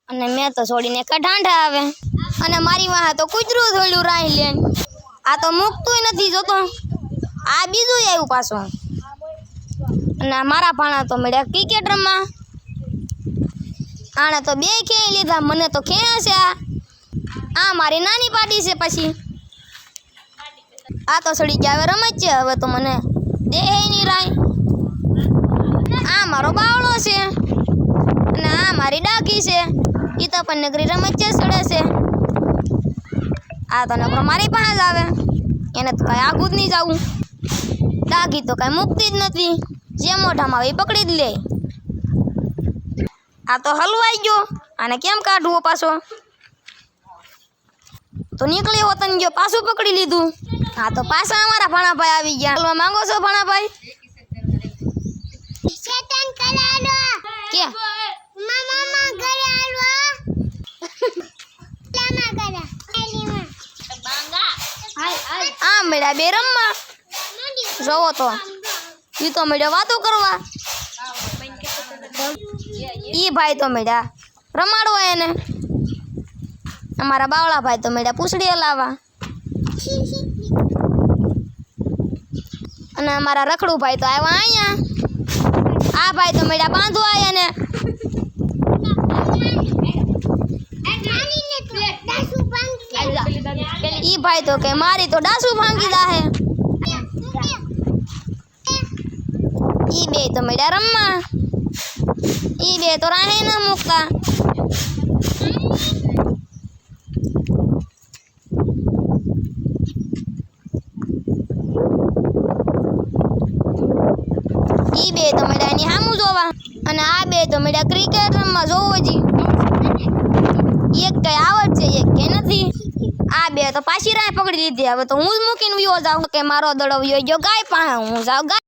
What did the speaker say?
અને મેં તો છોડીને કઢાંઢા આવે અને મારી વાહ તો કૂતરું થોડું રાહી લે આ તો મૂકતું નથી જોતો આ બીજું આવ્યું પાછું અને મારા ભાણા તો મળ્યા ક્રિકેટ રમવા આણે તો બે ખેઈ લીધા મને તો ખેયા છે આ મારી નાની પાડી છે પછી આ તો સડી ગયા હવે રમત છે હવે તો મને દેહે નહીં રાય આ મારો બાવળો છે અને આ મારી ડાકી છે એ તો પણ નગરી રમત છે સડે છે આ તો નકરો મારી પાસે જ આવે એને તો કાંઈ આગું જ નહીં જવું ડાકી તો કાંઈ મૂકતી જ નથી જે મોઢામાં આવે એ પકડી જ લે આ તો હલવાઈ ગયો આને કેમ કાઢવો પાછો તો નીકળ્યો વતન ગયો પાછું પકડી લીધું હા તો પાછા અમારા ભાણાભાઈ આવી ગયા હલવા માંગો છો ભાણાભાઈ કે આ મળ્યા બે રમવા જોવો તો ઈ તો મળ્યો વાતો કરવા ઈ ભાઈ તો મળ્યા રમાડવા એને અમારા બાવળા ભાઈ તો મળ્યા પૂછડી હલાવા અને અમારા રખડું ભાઈ તો આવ્યા અહીંયા આ ભાઈ તો મળ્યા બાંધવા આયા ને ઈ ભાઈ તો કે મારી તો ડાસુ ભાંગી દાહે ઈ બે તો મળ્યા રમવા ઈ બે તો રાહે ન મૂકતા ઈ બે તો મળ્યા એની સામું જોવા અને આ બે તો મળ્યા ક્રિકેટ રમવા જોવો જી એક કઈ આવડ છે એક કે નથી આ બે તો પાછી રાહ પકડી લીધી હવે તો હું જ મૂકીને વિયો જાઉં કે મારો દડો વિયો ગયો ગાય પાસે હું જાઉં